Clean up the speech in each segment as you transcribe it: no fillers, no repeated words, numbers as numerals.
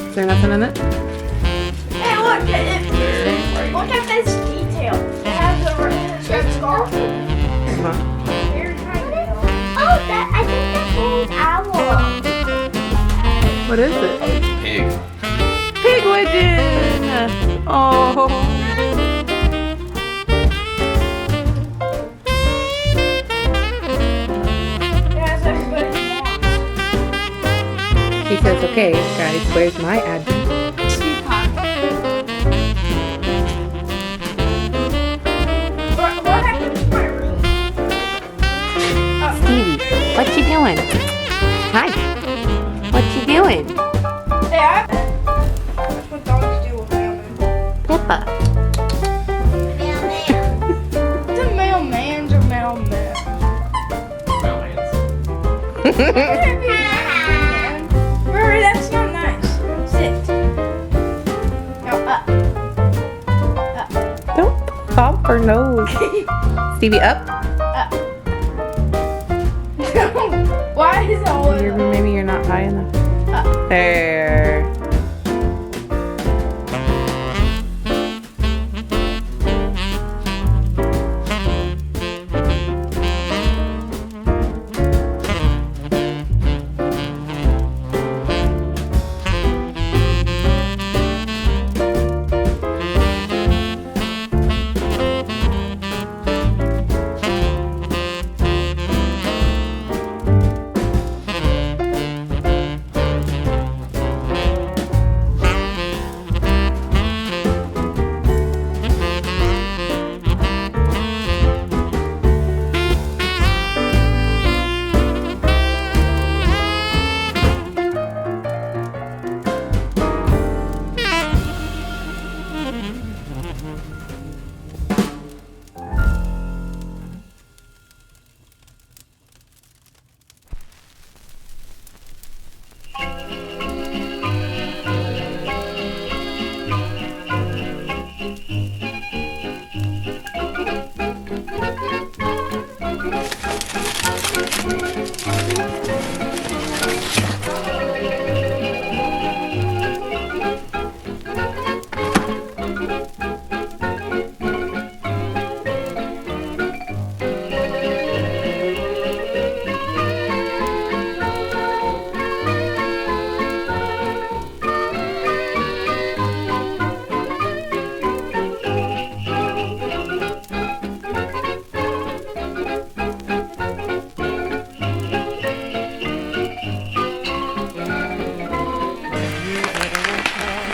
Is there nothing in it? Hey, look at this detail. It has a red scarf. Oh, I think that's an owl. What is it? Pig. Pigwidgeon! Oh. He says, okay, guys, where's my address? What happened to my room? Stevie, what you doing? Hi. What you doing? Hey, that's what dogs do with mailmen. Pippa. The mailmans or mailmen? Rory, that's not nice. Sit. Now up. Don't pop her nose. Stevie, up. Up. Why is it all Maybe you're not high enough. up? There.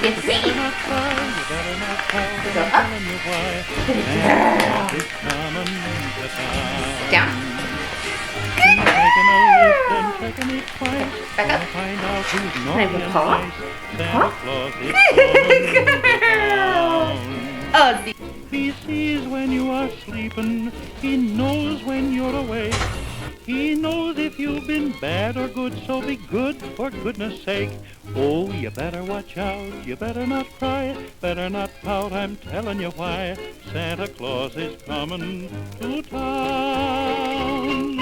Get ready. Go up. Good girl. Down. Good girl. Back up. Can I put paw? Paw? Good girl. Oh, see. He sees when you are sleeping. He knows when you're awake. He knows if you've been bad or good, so be good for goodness sake. Oh, you better watch out, you better not cry, better not pout, I'm telling you why. Santa Claus is coming to town.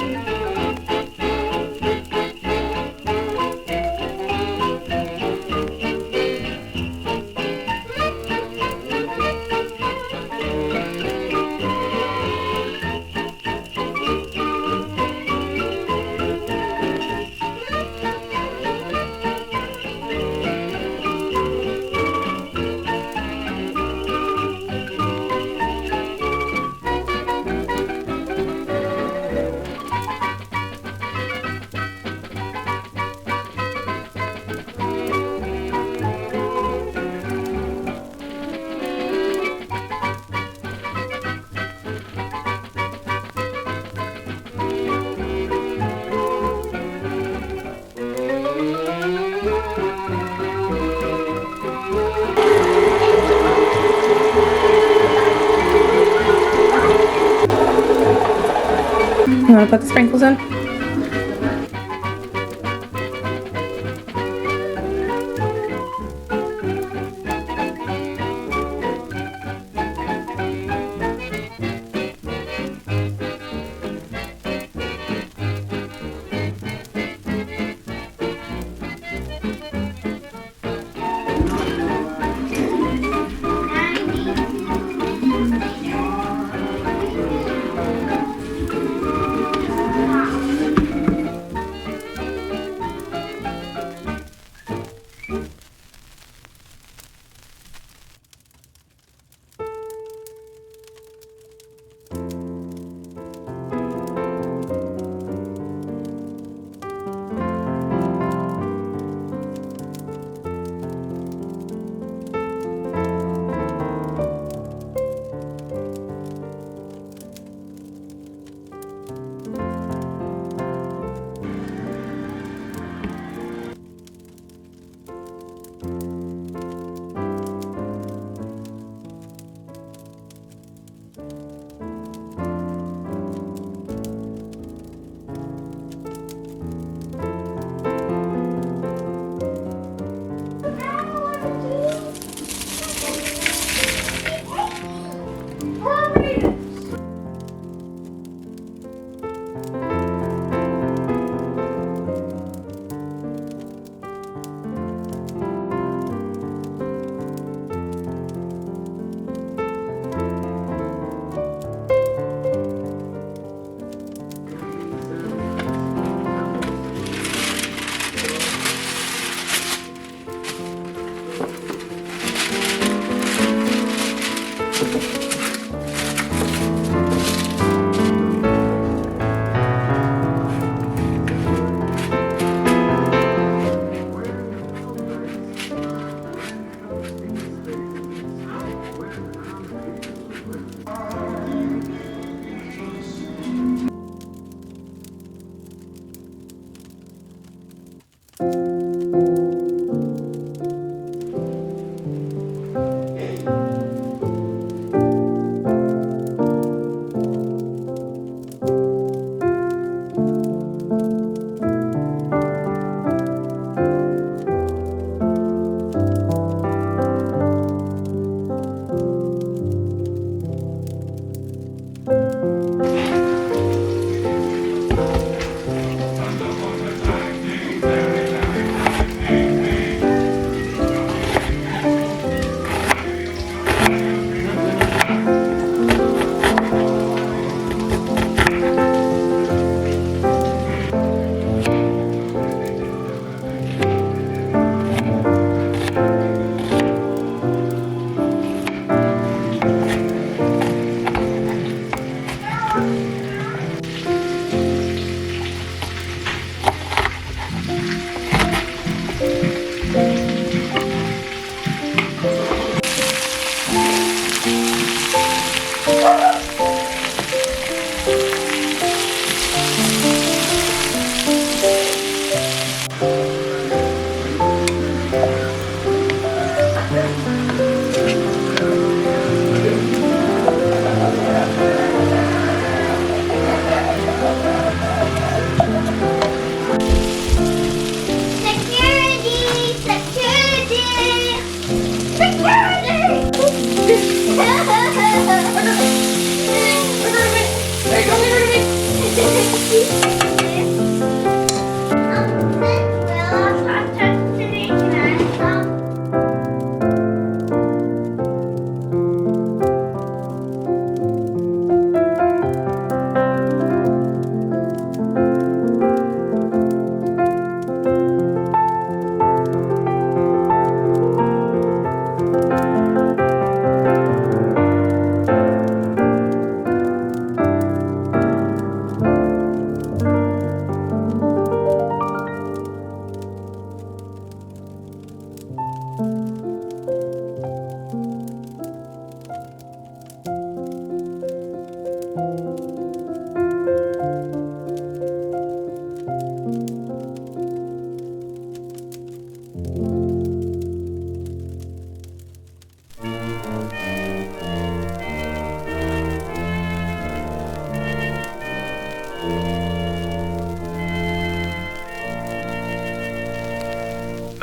You want to put the sprinkles in?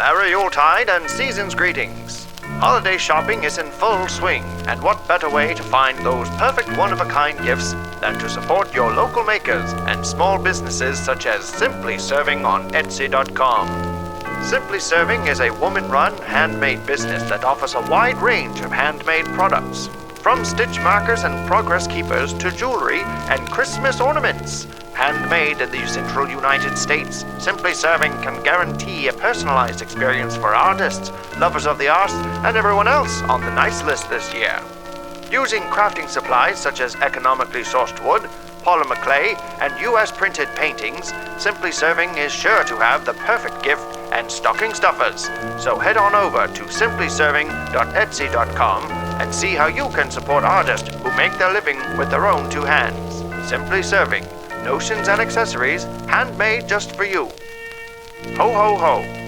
Merry Yuletide and season's greetings. Holiday shopping is in full swing, and what better way to find those perfect one-of-a-kind gifts than to support your local makers and small businesses such as Simply Serving on Etsy.com. Simply Serving is a woman-run, handmade business that offers a wide range of handmade products, from stitch markers and progress keepers to jewelry and Christmas ornaments. Handmade in the central United States, Simply Serving can guarantee a personalized experience for artists, lovers of the arts, and everyone else on the nice list this year. Using crafting supplies such as economically sourced wood, polymer clay, and US printed paintings, Simply Serving is sure to have the perfect gift and stocking stuffers. So head on over to simplyserving.etsy.com and see how you can support artists who make their living with their own two hands. Simply Serving. Notions and accessories, handmade just for you. Ho, ho, ho.